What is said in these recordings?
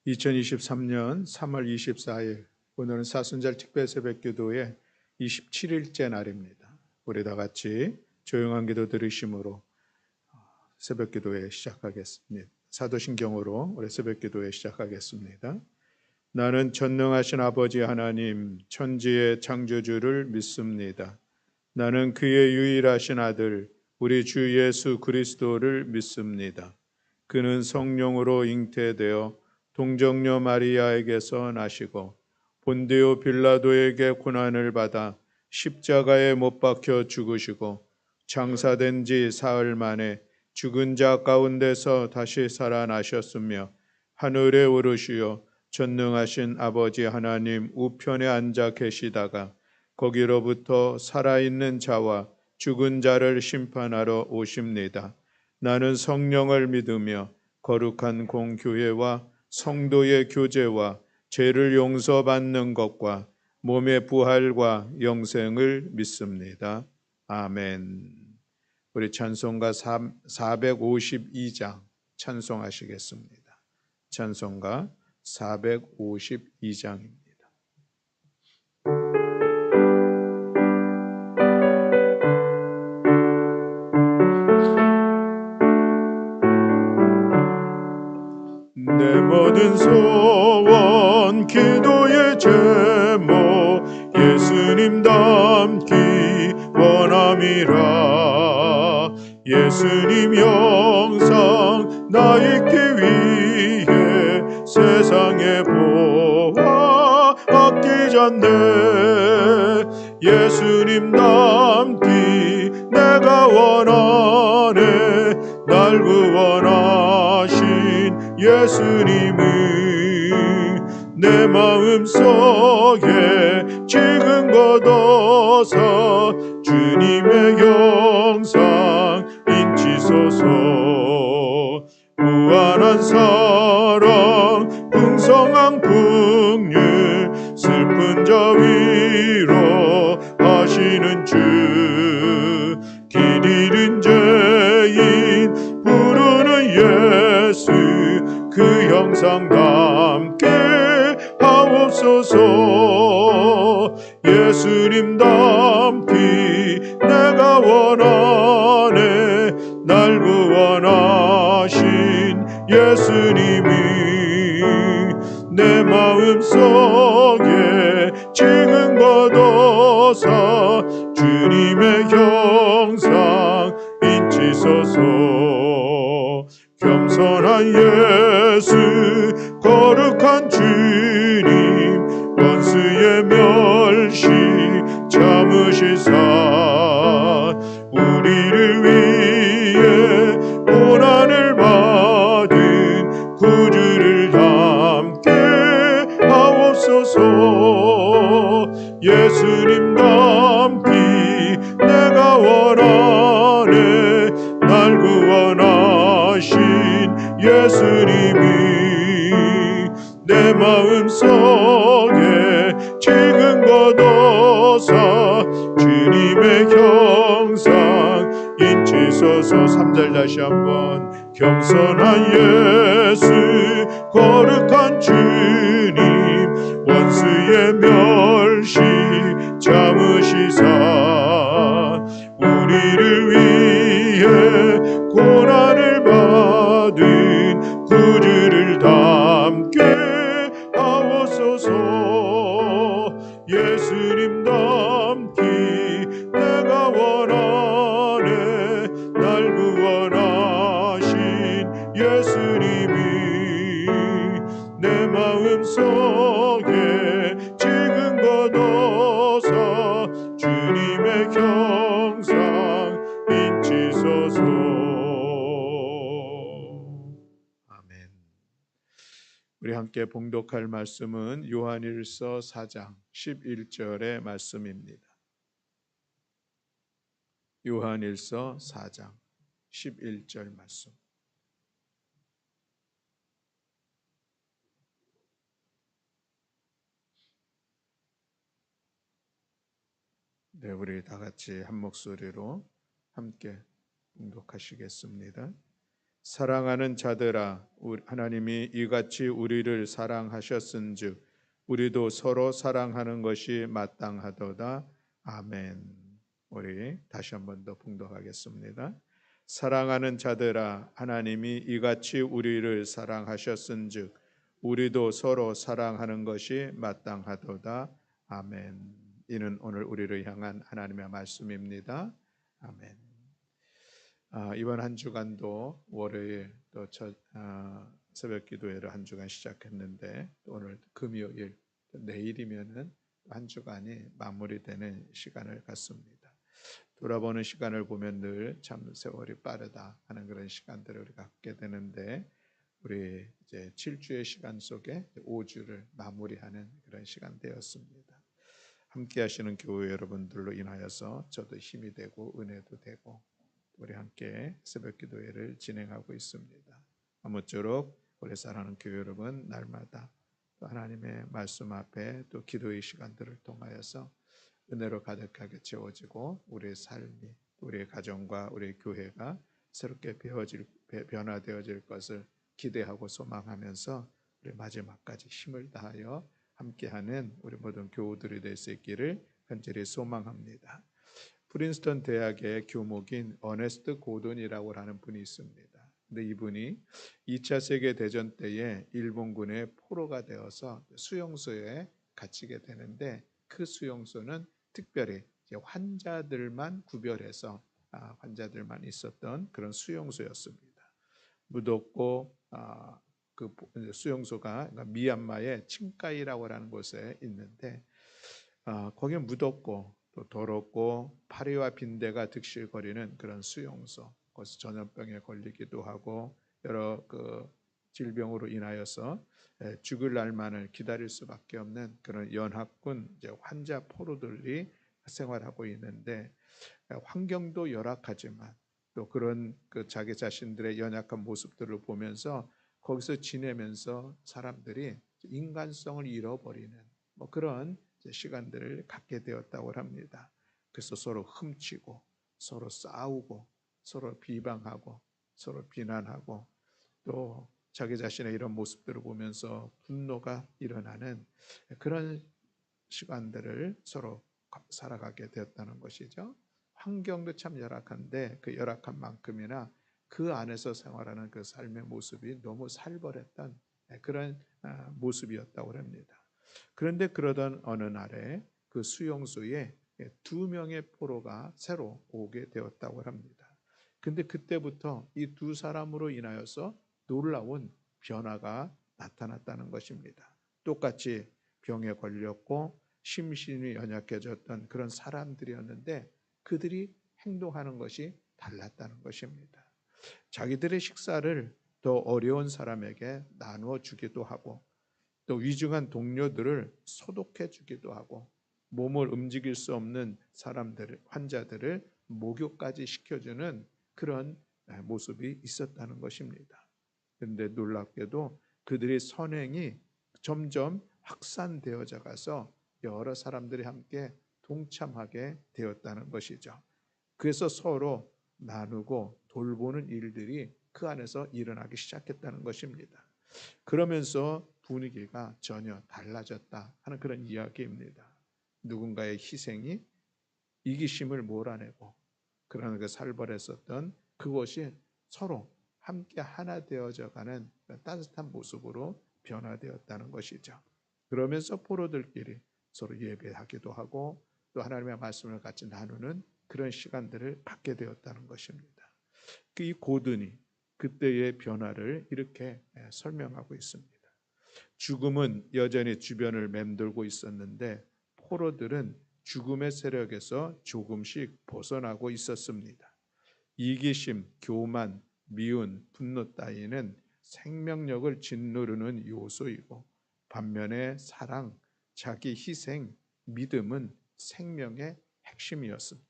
2023년 3월 24일 오늘은 사순절 특별 새벽기도의 27일째 날입니다. 우리 다 같이 조용한 기도 들으심으로 새벽기도회 시작하겠습니다. 사도신경으로 우리 새벽기도회 시작하겠습니다. 나는 전능하신 아버지 하나님 천지의 창조주를 믿습니다. 나는 그의 유일하신 아들 우리 주 예수 그리스도를 믿습니다. 그는 성령으로 잉태되어 동정녀 마리아에게서 나시고 본디오 빌라도에게 고난을 받아 십자가에 못 박혀 죽으시고 장사된 지 사흘 만에 죽은 자 가운데서 다시 살아나셨으며 하늘에 오르시어 전능하신 아버지 하나님 우편에 앉아 계시다가 거기로부터 살아있는 자와 죽은 자를 심판하러 오십니다. 나는 성령을 믿으며 거룩한 공교회와 성도의 교제와 죄를 용서받는 것과 몸의 부활과 영생을 믿습니다. 아멘. 우리 찬송가 452장 찬송하시겠습니다. 찬송가 452장입니다. 내 모든 소원 기도의 제목 예수님 닮기 원함이라. 예수님 영상 나 잊기 위해 세상에 보아 아끼잖네. 예수님 닮기 내가 원하네. 날 구원하신 예수님은 내 마음속에 지금 걷어서 주님의 영상 인치소서. 무한한 사랑 풍성한 풍률 슬픈 자 위로 하시는 주. 길 잃은 죄인 부르는 예수 그 형상 닮게 하옵소서. 예수님 닮기 내가 원하네. 날 구원하신 예수님이 내 마음속에 지금 걷어서 주님의 형상 인치소서. 겸손한 예수 거룩한 주님 원수의 멸시 참으시사 우리를 위해 고난을 받은 구주를 닮게 하옵소서. 예수님 닮기 내가 원하네. 날 구원하신 예수님이 내 마음속에 지금 걷어서 주님의 형상 인치소서. 3절 다시 한번. 겸손한 예수 거룩한 주님 원수의 멸시 참으시사 우리를 위해 고난을 받은 구주를 닮게 하옵소서. 예수님 닮기 내가 원하네. 날 구원하신 예수님이 내 마음속에 지금 걷어서 주님의 형상 인치소서. 아멘. 우리 함께 봉독할 말씀은 요한일서 4장 11절의 말씀입니다. 요한일서 4장 11절 말씀. 네, 우리 다 같이 한 목소리로 함께 봉독하시겠습니다. 사랑하는 자들아 하나님이 이같이 우리를 사랑하셨은즉 우리도 서로 사랑하는 것이 마땅하도다. 아멘. 우리 다시 한 번 더 봉독하겠습니다. 사랑하는 자들아 하나님이 이같이 우리를 사랑하셨은즉 우리도 서로 사랑하는 것이 마땅하도다. 아멘. 이는 오늘 우리를 향한 하나님의 말씀입니다. 아멘. 이번 한 주간도 월요일 또 첫 새벽 기도회를 한 주간 시작했는데 오늘 금요일 내일이면은 한 주간이 마무리되는 시간을 갖습니다. 돌아보는 시간을 보면 늘 참 세월이 빠르다 하는 그런 시간들을 우리가 갖게 되는데 우리 이제 7주의 시간 속에 5주를 마무리하는 그런 시간 되었습니다. 함께 하시는 교회 여러분들로 인하여서 저도 힘이 되고 은혜도 되고 우리 함께 새벽 기도회를 진행하고 있습니다. 아무쪼록 우리 사랑하는 교회 여러분 날마다 또 하나님의 말씀 앞에 또 기도의 시간들을 통하여서 은혜로 가득하게 채워지고 우리의 삶이 우리의 가정과 우리의 교회가 새롭게 변화되어질 것을 기대하고 소망하면서 우리 마지막까지 힘을 다하여 함께하는 우리 모든 교우들이 될 수 있기를 간절히 소망합니다. 프린스턴 대학의 교목인 어네스트 고든이라고 하는 분이 있습니다. 근데 이분이 2차 세계 대전 때에 일본군의 포로가 되어서 수용소에 갇히게 되는데 그 수용소는 특별히 환자들만 구별해서 환자들만 있었던 그런 수용소였습니다. 무덥고 그 수용소가 미얀마의 칭카이라고 하는 곳에 있는데 거기는 무덥고 또 더럽고 파리와 빈대가 득실거리는 그런 수용소. 거기서 전염병에 걸리기도 하고 여러 그 질병으로 인하여서 죽을 날만을 기다릴 수밖에 없는 그런 연합군 환자 포로들이 생활하고 있는데 환경도 열악하지만 또 그런 그 자기 자신들의 연약한 모습들을 보면서 거기서 지내면서 사람들이 인간성을 잃어버리는 뭐 그런 시간들을 갖게 되었다고 합니다. 그래서 서로 훔치고 서로 싸우고 서로 비방하고 서로 비난하고 또 자기 자신의 이런 모습들을 보면서 분노가 일어나는 그런 시간들을 서로 살아가게 되었다는 것이죠. 환경도 참 열악한데 그 열악한 만큼이나 그 안에서 생활하는 그 삶의 모습이 너무 살벌했던 그런 모습이었다고 합니다. 그런데 그러던 어느 날에 그 수용소에 2명의 포로가 새로 오게 되었다고 합니다. 근데 그때부터 이 두 사람으로 인하여서 놀라운 변화가 나타났다는 것입니다. 똑같이 병에 걸렸고 심신이 연약해졌던 그런 사람들이었는데 그들이 행동하는 것이 달랐다는 것입니다. 자기들의 식사를 더 어려운 사람에게 나누어 주기도 하고 또 위중한 동료들을 소독해 주기도 하고 몸을 움직일 수 없는 사람들을 환자들을 목욕까지 시켜주는 그런 모습이 있었다는 것입니다. 그런데 놀랍게도 그들의 선행이 점점 확산되어져 가서 여러 사람들이 함께 동참하게 되었다는 것이죠. 그래서 서로 나누고 돌보는 일들이 그 안에서 일어나기 시작했다는 것입니다. 그러면서 분위기가 전혀 달라졌다 하는 그런 이야기입니다. 누군가의 희생이 이기심을 몰아내고 그러나 그 살벌했었던 그것이 서로 함께 하나 되어져 가는 따뜻한 모습으로 변화되었다는 것이죠. 그러면서 포로들끼리 서로 예배하기도 하고 또 하나님의 말씀을 같이 나누는 그런 시간들을 갖게 되었다는 것입니다. 이 고든이 그때의 변화를 이렇게 설명하고 있습니다. 죽음은 여전히 주변을 맴돌고 있었는데 포로들은 죽음의 세력에서 조금씩 벗어나고 있었습니다. 이기심, 교만, 미운, 분노 따위는 생명력을 짓누르는 요소이고 반면에 사랑, 자기 희생, 믿음은 생명의 핵심이었습니다.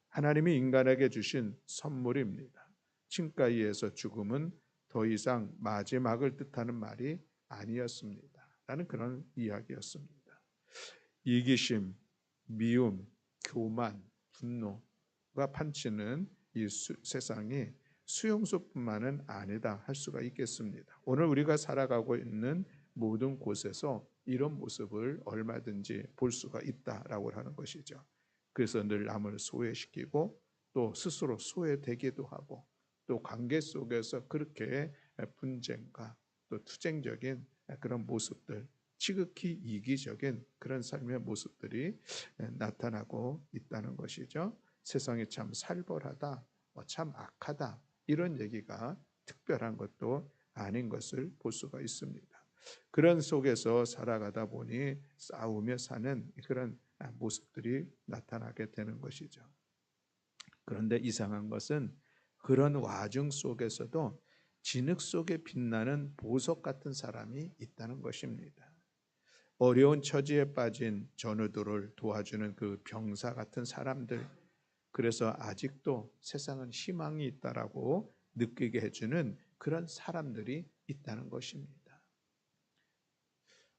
하나님이 인간에게 주신 선물입니다. 칭가이에서 죽음은 더 이상 마지막을 뜻하는 말이 아니었습니다. 라는 그런 이야기였습니다. 이기심, 미움, 교만, 분노가 판치는 이 세상이 수용소뿐만은 아니다 할 수가 있겠습니다. 오늘 우리가 살아가고 있는 모든 곳에서 이런 모습을 얼마든지 볼 수가 있다라고 하는 것이죠. 그래서 늘 남을 소외시키고 또 스스로 소외되기도 하고 또 관계 속에서 그렇게 분쟁과 또 투쟁적인 그런 모습들, 지극히 이기적인 그런 삶의 모습들이 나타나고 있다는 것이죠. 세상이 참 살벌하다, 참 악하다 이런 얘기가 특별한 것도 아닌 것을 볼 수가 있습니다. 그런 속에서 살아가다 보니 싸우며 사는 그런 모습들이 나타나게 되는 것이죠. 그런데 이상한 것은 그런 와중 속에서도 진흙 속에 빛나는 보석 같은 사람이 있다는 것입니다. 어려운 처지에 빠진 전우들을 도와주는 그 병사 같은 사람들, 그래서 아직도 세상은 희망이 있다라고 느끼게 해주는 그런 사람들이 있다는 것입니다.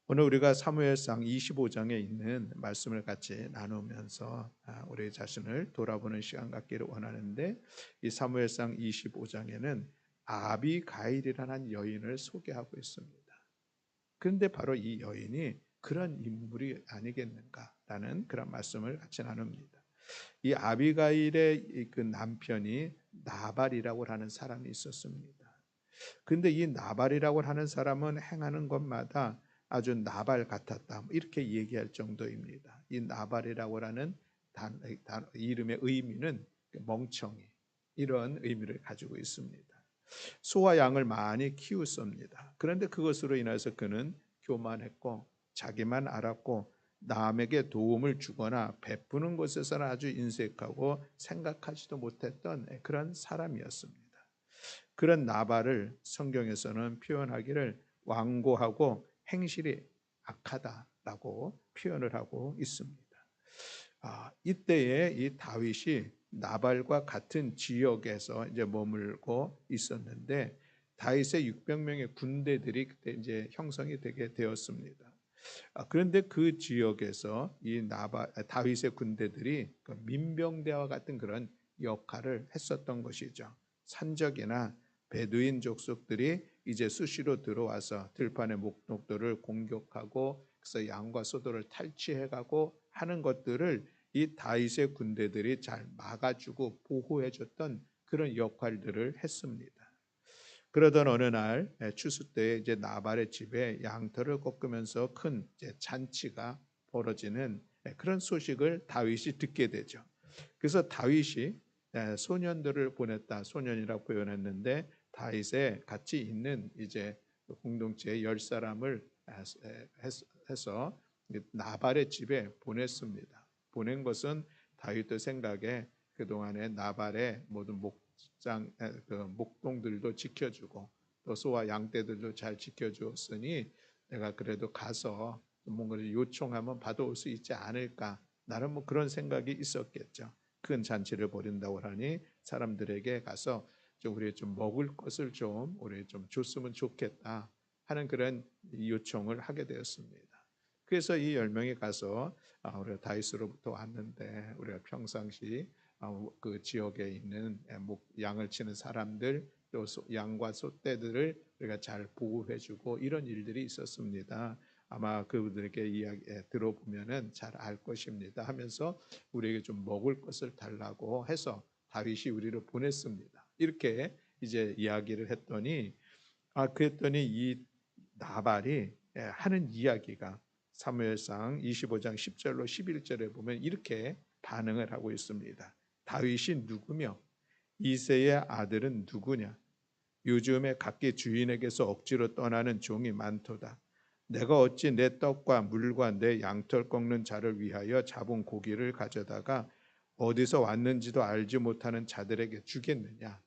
오늘 우리가 사무엘상 25장에 있는 말씀을 같이 나누면서 우리 자신을 돌아보는 시간 갖기를 원하는데, 이 사무엘상 25장에는 아비가일이라는 여인을 소개하고 있습니다. 그런데 바로 이 여인이 그런 인물이 아니겠는가라는 그런 말씀을 같이 나눕니다. 이 아비가일의 그 남편이 나발이라고 하는 사람이 있었습니다. 그런데 이 나발이라고 하는 사람은 행하는 것마다 아주 나발 같았다 이렇게 얘기할 정도입니다. 이 나발이라고 하는 이름의 의미는 멍청이 이런 의미를 가지고 있습니다. 소와 양을 많이 키웠습니다. 그런데 그것으로 인해서 그는 교만했고 자기만 알았고 남에게 도움을 주거나 베푸는 것에서는 아주 인색하고 생각하지도 못했던 그런 사람이었습니다. 그런 나발을 성경에서는 표현하기를 완고하고 행실이 악하다라고 표현을 하고 있습니다. 이때에 이 다윗이 나발과 같은 지역에서 이제 머물고 있었는데 다윗의 600명의 군대들이 그때 이제 형성이 되게 되었습니다. 그런데 그 지역에서 이 다윗의 군대들이 그 민병대와 같은 그런 역할을 했었던 것이죠. 산적이나 베두인 족속들이 이제 수시로 들어와서 들판의 목록들을 공격하고 그래서 양과 소들을 탈취해가고 하는 것들을 이 다윗의 군대들이 잘 막아주고 보호해줬던 그런 역할들을 했습니다. 그러던 어느 날 추수 때 이제 나발의 집에 양털을 꺾으면서 큰 이제 잔치가 벌어지는 그런 소식을 다윗이 듣게 되죠. 그래서 다윗이 소년들을 보냈다. 소년이라고 표현했는데 다윗에 같이 있는 이제 공동체 10사람을 해서 나발의 집에 보냈습니다. 보낸 것은 다윗의 생각에 그동안에 나발의 모든 목동들도 지켜주고 또 소와 양떼들도 잘 지켜주었으니 내가 그래도 가서 뭔가를 요청하면 받아올 수 있지 않을까, 나는 뭐 그런 생각이 있었겠죠. 큰 잔치를 벌인다고 하니 사람들에게 가서 우리 좀 먹을 것을 좀 우리 좀 줬으면 좋겠다 하는 그런 요청을 하게 되었습니다. 그래서 이 10명이 가서 우리가 다윗으로부터 왔는데 우리가 평상시 그 지역에 있는 양을 치는 사람들 또 양과 소떼들을 우리가 잘 보호해주고 이런 일들이 있었습니다. 아마 그분들에게 이야기 들어보면은 잘 알 것입니다 하면서 우리에게 좀 먹을 것을 달라고 해서 다윗이 우리를 보냈습니다. 이렇게 이제 이야기를 했더니 그랬더니 이 나발이 하는 이야기가 사무엘상 25장 10절로 11절에 보면 이렇게 반응을 하고 있습니다. 다윗이 누구며 이새의 아들은 누구냐? 요즘에 각기 주인에게서 억지로 떠나는 종이 많도다. 내가 어찌 내 떡과 물과 내 양털 꺾는 자를 위하여 잡은 고기를 가져다가 어디서 왔는지도 알지 못하는 자들에게 주겠느냐?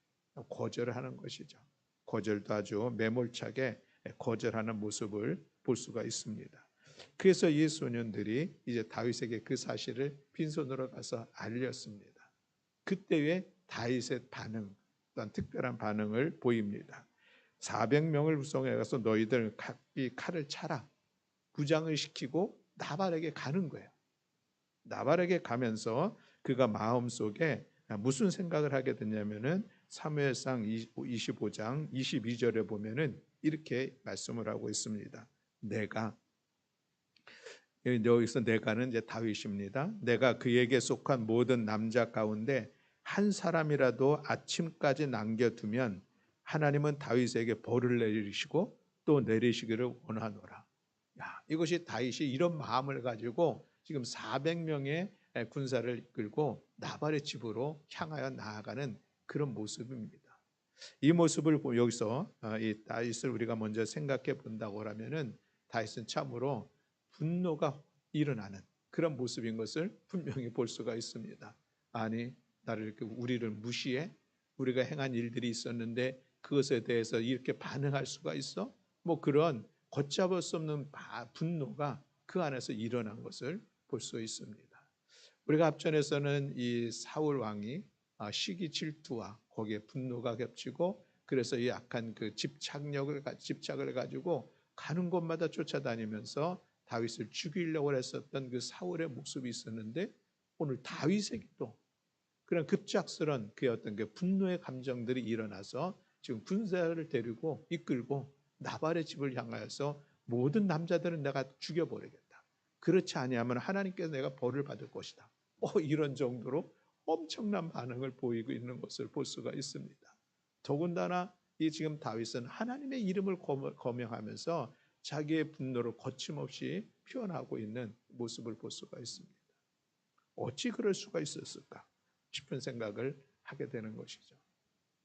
거절을 하는 것이죠. 거절도 아주 매몰차게 거절하는 모습을 볼 수가 있습니다. 그래서 이 소년들이 이제 다윗에게 그 사실을 빈손으로 가서 알렸습니다. 그때의 다윗의 반응, 또한 특별한 반응을 보입니다. 400명을 구성해 가서 너희들 각기 칼을 차라 부장을 시키고 나발에게 가는 거예요. 나발에게 가면서 그가 마음속에 무슨 생각을 하게 됐냐면은 사무엘상 25장 22절에 보면은 이렇게 말씀을 하고 있습니다. 내가, 여기서 내가는 이제 다윗입니다. 내가 그에게 속한 모든 남자 가운데 한 사람이라도 아침까지 남겨두면 하나님은 다윗에게 벌을 내리시고 또 내리시기를 원하노라. 야, 이것이 다윗이 이런 마음을 가지고 지금 400명의 군사를 이끌고 나발의 집으로 향하여 나아가는 그런 모습입니다. 이 모습을 여기서 이 다윗을 우리가 먼저 생각해 본다고 하면은 다윗은 참으로 분노가 일어나는 그런 모습인 것을 분명히 볼 수가 있습니다. 아니, 나를 이렇게 우리를 무시해? 우리가 행한 일들이 있었는데 그것에 대해서 이렇게 반응할 수가 있어? 뭐 그런 걷잡을 수 없는 분노가 그 안에서 일어난 것을 볼 수 있습니다. 우리가 앞전에서는 이 사울 왕이 시기 질투와 거기에 분노가 겹치고 그래서 이 약한 그 집착을 가지고 가는 곳마다 쫓아다니면서 다윗을 죽이려고 했었던 그 사울의 모습이 있었는데 오늘 다윗에게도 그런 급작스런 그의 어떤 그 분노의 감정들이 일어나서 지금 군사를 데리고 이끌고 나발의 집을 향하여서 모든 남자들은 내가 죽여버리겠다. 그렇지 아니하면 하나님께서 내가 벌을 받을 것이다. 이런 정도로 엄청난 반응을 보이고 있는 것을 볼 수가 있습니다. 더군다나 이 지금 다윗은 하나님의 이름을 거명하면서 자기의 분노를 거침없이 표현하고 있는 모습을 볼 수가 있습니다. 어찌 그럴 수가 있었을까 싶은 생각을 하게 되는 것이죠.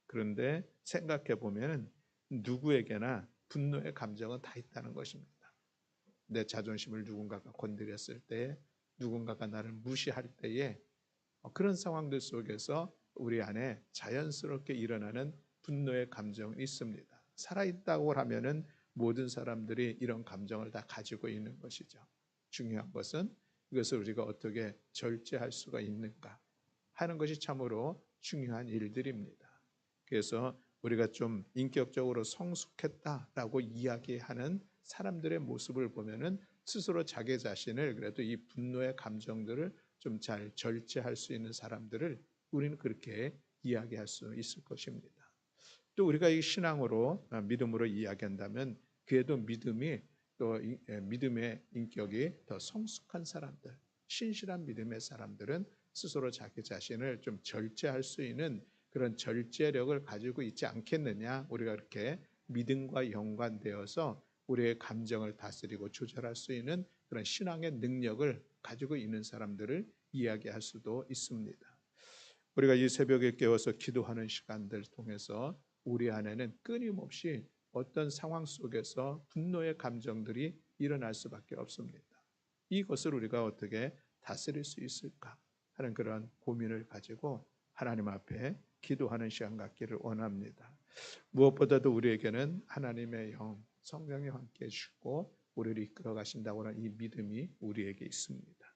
그런데 생각해 보면 누구에게나 분노의 감정은 다 있다는 것입니다. 내 자존심을 누군가가 건드렸을 때, 누군가가 나를 무시할 때에 그런 상황들 속에서 우리 안에 자연스럽게 일어나는 분노의 감정이 있습니다. 살아있다고 하면은 모든 사람들이 이런 감정을 다 가지고 있는 것이죠. 중요한 것은 이것을 우리가 어떻게 절제할 수가 있는가 하는 것이 참으로 중요한 일들입니다. 그래서 우리가 좀 인격적으로 성숙했다라고 이야기하는 사람들의 모습을 보면은 스스로 자기 자신을 그래도 이 분노의 감정들을 좀 잘 절제할 수 있는 사람들을 우리는 그렇게 이야기할 수 있을 것입니다. 또 우리가 이 신앙으로 믿음으로 이야기한다면 그래도 믿음의 인격이 더 성숙한 사람들, 신실한 믿음의 사람들은 스스로 자기 자신을 좀 절제할 수 있는 그런 절제력을 가지고 있지 않겠느냐. 우리가 이렇게 믿음과 연관되어서 우리의 감정을 다스리고 조절할 수 있는 그런 신앙의 능력을 가지고 있는 사람들을 이야기할 수도 있습니다. 우리가 이 새벽에 깨워서 기도하는 시간들 통해서 우리 안에는 끊임없이 어떤 상황 속에서 분노의 감정들이 일어날 수밖에 없습니다. 이것을 우리가 어떻게 다스릴 수 있을까 하는 그런 고민을 가지고 하나님 앞에 기도하는 시간 갖기를 원합니다. 무엇보다도 우리에게는 하나님의 영, 성령이 함께 해주시고 우리를 이끌어 가신다고 하는 이 믿음이 우리에게 있습니다.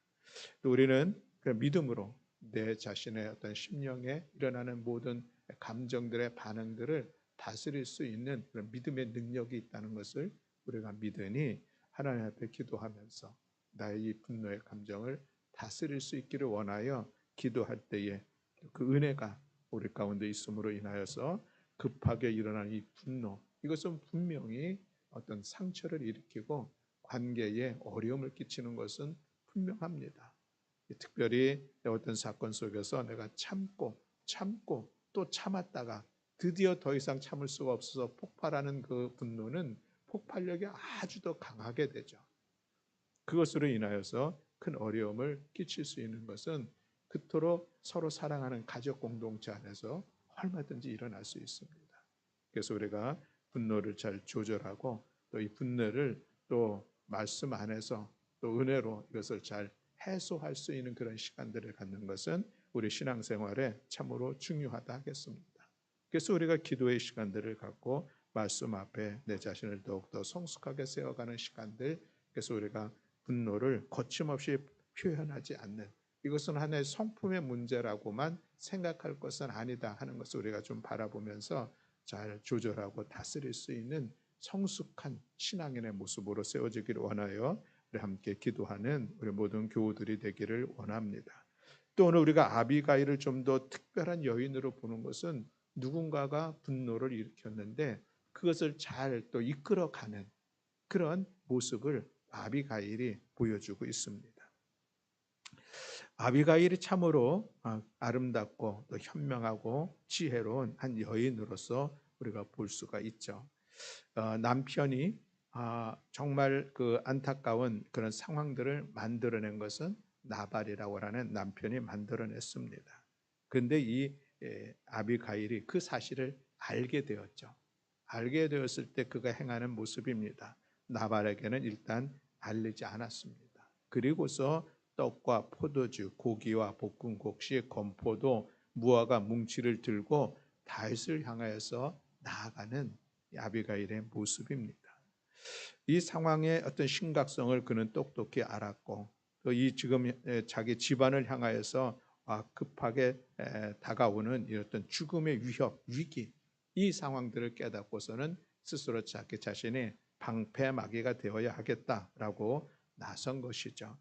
또 우리는 그 믿음으로 내 자신의 어떤 심령에 일어나는 모든 감정들의 반응들을 다스릴 수 있는 그런 믿음의 능력이 있다는 것을 우리가 믿으니 하나님 앞에 기도하면서 나의 이 분노의 감정을 다스릴 수 있기를 원하여 기도할 때에 그 은혜가 우리 가운데 있음으로 인하여서 급하게 일어난 이 분노, 이것은 분명히 어떤 상처를 일으키고 관계에 어려움을 끼치는 것은 분명합니다. 특별히 어떤 사건 속에서 내가 참고 또 참았다가 드디어 더 이상 참을 수가 없어서 폭발하는 그 분노는 폭발력이 아주 더 강하게 되죠. 그것으로 인하여서 큰 어려움을 끼칠 수 있는 것은 그토록 서로 사랑하는 가족 공동체 안에서 얼마든지 일어날 수 있습니다. 그래서 우리가 분노를 잘 조절하고 또 이 분노를 또 말씀 안에서 또 은혜로 이것을 잘 해소할 수 있는 그런 시간들을 갖는 것은 우리 신앙생활에 참으로 중요하다 하겠습니다. 그래서 우리가 기도의 시간들을 갖고 말씀 앞에 내 자신을 더욱더 성숙하게 세워가는 시간들, 그래서 우리가 분노를 거침없이 표현하지 않는, 이것은 하나의 성품의 문제라고만 생각할 것은 아니다 하는 것을 우리가 좀 바라보면서 잘 조절하고 다스릴 수 있는 성숙한 신앙인의 모습으로 세워지기를 원하여 우리 함께 기도하는 우리 모든 교우들이 되기를 원합니다. 또 오늘 우리가 아비가일을 좀 더 특별한 여인으로 보는 것은 누군가가 분노를 일으켰는데 그것을 잘 또 이끌어가는 그런 모습을 아비가일이 보여주고 있습니다. 아비가일이 참으로 아름답고 또 현명하고 지혜로운 한 여인으로서 우리가 볼 수가 있죠. 남편이 정말 그 안타까운 그런 상황들을 만들어낸 것은 나발이라고 하는 남편이 만들어냈습니다. 그런데 이 아비가일이 그 사실을 알게 되었죠. 알게 되었을 때 그가 행하는 모습입니다. 나발에게는 일단 알리지 않았습니다. 그리고서 떡과 포도주, 고기와 볶은 곡식, 건포도, 무화과 뭉치를 들고 다윗을 향하여서 나아가는 아비가일의 모습입니다. 이 상황의 어떤 심각성을 그는 똑똑히 알았고 또 이 지금 자기 집안을 향하여서 급하게 다가오는 이런 죽음의 위협, 위기 이 상황들을 깨닫고서는 스스로 자기 자신이 방패막이가 되어야 하겠다라고 나선 것이죠.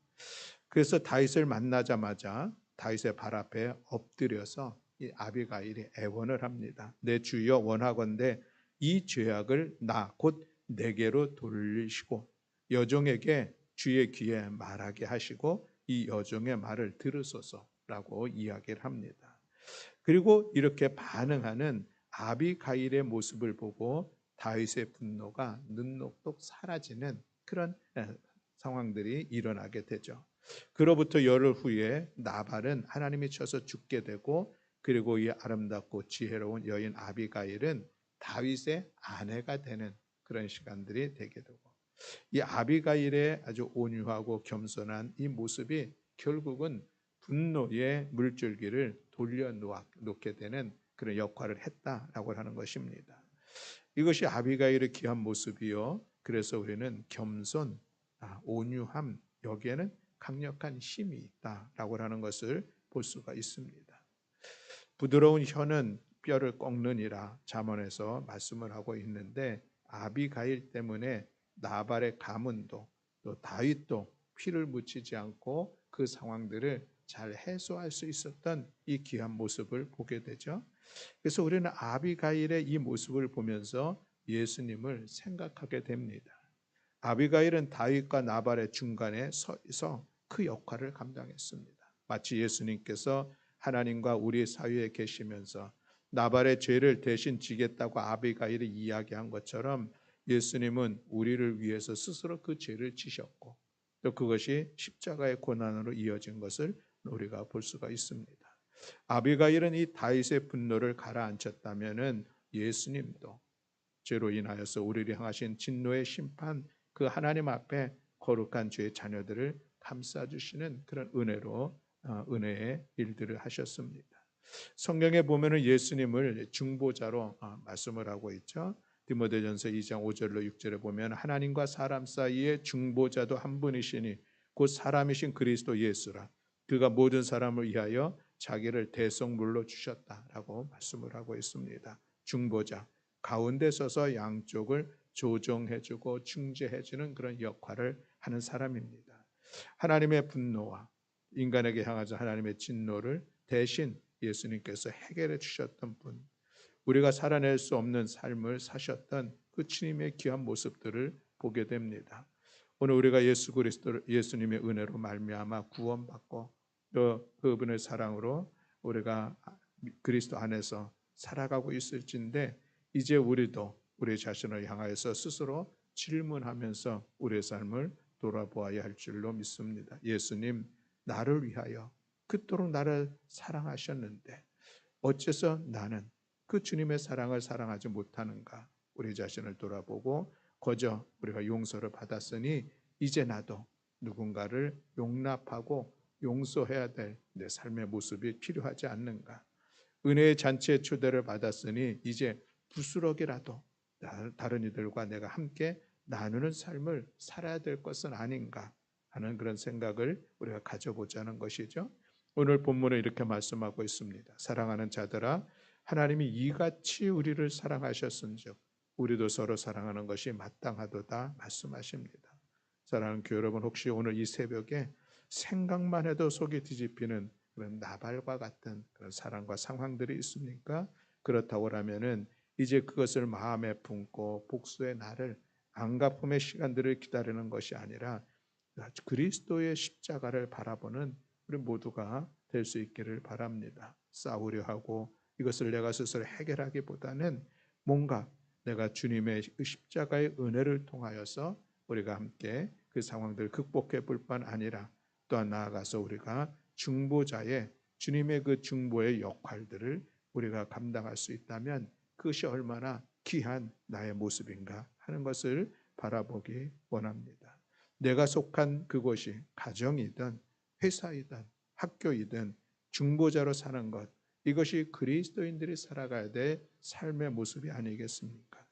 그래서 다윗을 만나자마자 다윗의 발 앞에 엎드려서 이 아비가일이 애원을 합니다. 내 주여 원하건대 이 죄악을 나 곧 내게로 돌리시고 여종에게 주의 귀에 말하게 하시고 이 여종의 말을 들으소서라고 이야기를 합니다. 그리고 이렇게 반응하는 아비가일의 모습을 보고 다윗의 분노가 눈녹독 사라지는 그런 상황들이 일어나게 되죠. 그로부터 열흘 후에 나발은 하나님이 쳐서 죽게 되고 그리고 이 아름답고 지혜로운 여인 아비가일은 다윗의 아내가 되는 그런 시간들이 되게 되고 이 아비가일의 아주 온유하고 겸손한 이 모습이 결국은 분노의 물줄기를 돌려놓게 되는 그런 역할을 했다라고 하는 것입니다. 이것이 아비가일의 귀한 모습이요. 그래서 우리는 겸손, 온유함 여기에는 강력한 힘이 있다라고 하는 것을 볼 수가 있습니다. 부드러운 혀는 뼈를 꺾느니라 잠언에서 말씀을 하고 있는데 아비가일 때문에 나발의 가문도 또 다윗도 피를 묻히지 않고 그 상황들을 잘 해소할 수 있었던 이 귀한 모습을 보게 되죠. 그래서 우리는 아비가일의 이 모습을 보면서 예수님을 생각하게 됩니다. 아비가일은 다윗과 나발의 중간에 서서 그 역할을 감당했습니다. 마치 예수님께서 하나님과 우리 사이에 계시면서 나발의 죄를 대신 지겠다고 아비가일이 이야기한 것처럼 예수님은 우리를 위해서 스스로 그 죄를 지셨고 또 그것이 십자가의 고난으로 이어진 것을 우리가 볼 수가 있습니다. 아비가일은 이 다윗의 분노를 가라앉혔다면은 예수님도 죄로 인하여서 우리를 향하신 진노의 심판 그 하나님 앞에 거룩한 죄의 자녀들을 감싸주시는 그런 은혜의 일들을 하셨습니다. 성경에 보면은 예수님을 중보자로 말씀을 하고 있죠. 디모데전서 2장 5절로 6절에 보면 하나님과 사람 사이에 중보자도 한 분이시니 곧 사람이신 그리스도 예수라. 그가 모든 사람을 위하여 자기를 대속물로 주셨다라고 말씀을 하고 있습니다. 중보자 가운데 서서 양쪽을 조정해주고 중재해주는 그런 역할을 하는 사람입니다. 하나님의 분노와 인간에게 향하자 하나님의 진노를 대신 예수님께서 해결해 주셨던 분, 우리가 살아낼 수 없는 삶을 사셨던 그 주님의 귀한 모습들을 보게 됩니다. 오늘 우리가 예수 그리스도 예수님의 은혜로 말미암아 구원받고 또 그분의 사랑으로 우리가 그리스도 안에서 살아가고 있을진데 이제 우리도 우리 자신을 향하여서 스스로 질문하면서 우리의 삶을 돌아보아야 할 줄로 믿습니다. 예수님, 나를 위하여 그토록 나를 사랑하셨는데 어째서 나는 그 주님의 사랑을 사랑하지 못하는가? 우리 자신을 돌아보고 거저 우리가 용서를 받았으니 이제 나도 누군가를 용납하고 용서해야 될 내 삶의 모습이 필요하지 않는가? 은혜의 잔치에 초대를 받았으니 이제 부스럭이라도 다른 이들과 내가 함께 나누는 삶을 살아야 될 것은 아닌가 하는 그런 생각을 우리가 가져보자는 것이죠. 오늘 본문에 이렇게 말씀하고 있습니다. 사랑하는 자들아 하나님이 이같이 우리를 사랑하셨은즉 우리도 서로 사랑하는 것이 마땅하도다 말씀하십니다. 사랑하는 교회 여러분, 혹시 오늘 이 새벽에 생각만 해도 속이 뒤집히는 그런 나발과 같은 그런 사랑과 상황들이 있습니까? 그렇다고 하면은 이제 그것을 마음에 품고 복수의 날을 안갚음의 시간들을 기다리는 것이 아니라 그리스도의 십자가를 바라보는 우리 모두가 될 수 있기를 바랍니다. 싸우려 하고 이것을 내가 스스로 해결하기보다는 뭔가 내가 주님의 십자가의 은혜를 통하여서 우리가 함께 그 상황들을 극복해 볼 뿐 아니라 또한 나아가서 우리가 중보자의 주님의 그 중보의 역할들을 우리가 감당할 수 있다면 그것이 얼마나 귀한 나의 모습인가 하는 것을 바라보기 원합니다. 내가 속한 그곳이 가정이든 회사이든 학교이든 중보자로 사는 것, 이것이 그리스도인들이 살아가야 될 삶의 모습이 아니겠습니까?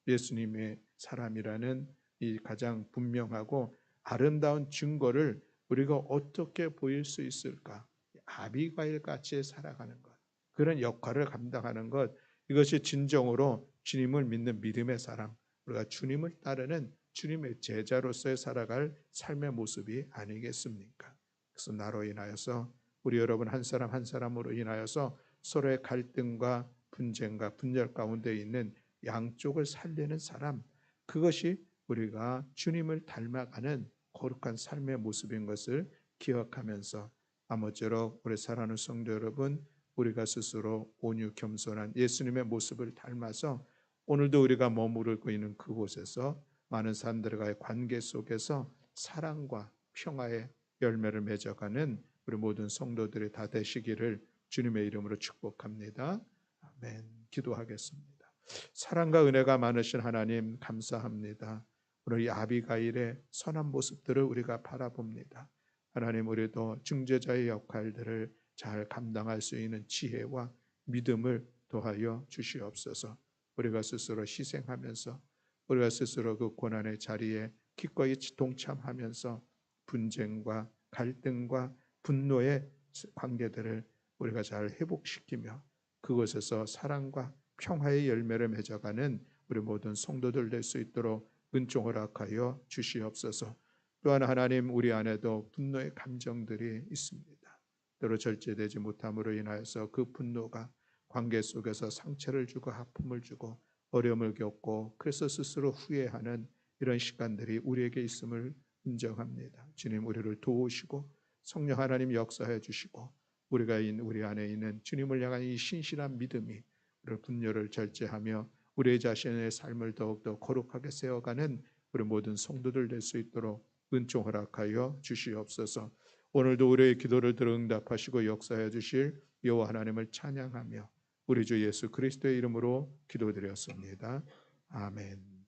예수님의 사람이라는 이 가장 분명하고 아름다운 증거를 우리가 어떻게 보일 수 있을까? 아비가일 같이 살아가는 것, 그런 역할을 감당하는 것, 이것이 진정으로 주님을 믿는 믿음의 사람, 우리가 주님을 따르는 주님의 제자로서의 살아갈 삶의 모습이 아니겠습니까? 그래서 나로 인하여서 우리 여러분 한 사람 한 사람으로 인하여서 서로의 갈등과 분쟁과 분열 가운데 있는 양쪽을 살리는 사람, 그것이 우리가 주님을 닮아가는 거룩한 삶의 모습인 것을 기억하면서 아무쪼록 우리 사랑하는 성도 여러분, 우리가 스스로 온유 겸손한 예수님의 모습을 닮아서 오늘도 우리가 머무르고 있는 그곳에서 많은 사람들과의 관계 속에서 사랑과 평화의 열매를 맺어가는 우리 모든 성도들이 다 되시기를 주님의 이름으로 축복합니다. 아멘. 기도하겠습니다. 사랑과 은혜가 많으신 하나님 감사합니다. 오늘 이 아비가일의 선한 모습들을 우리가 바라봅니다. 하나님, 우리도 중재자의 역할들을 잘 감당할 수 있는 지혜와 믿음을 더하여 주시옵소서. 우리가 스스로 희생하면서 우리가 스스로 그 고난의 자리에 기꺼이 동참하면서 분쟁과 갈등과 분노의 관계들을 우리가 잘 회복시키며 그곳에서 사랑과 평화의 열매를 맺어가는 우리 모든 성도들 될 수 있도록 은총 허락하여 주시옵소서. 또한 하나님, 우리 안에도 분노의 감정들이 있습니다. 때로 절제되지 못함으로 인하여서 그 분노가 관계 속에서 상처를 주고 아픔을 주고 어려움을 겪고 그래서 스스로 후회하는 이런 시간들이 우리에게 있음을 인정합니다. 주님, 우리를 도우시고 성령 하나님 역사해 주시고 우리 안에 있는 주님을 향한 이 신실한 믿음이 우리 분노를 절제하며 우리 자신의 삶을 더욱더 거룩하게 세워가는 우리 모든 성도들 될 수 있도록 은총 허락하여 주시옵소서. 오늘도 우리의 기도를 들어 응답하시고 역사해 주실 여호와 하나님을 찬양하며 우리 주 예수 그리스도의 이름으로 기도드렸습니다. 아멘.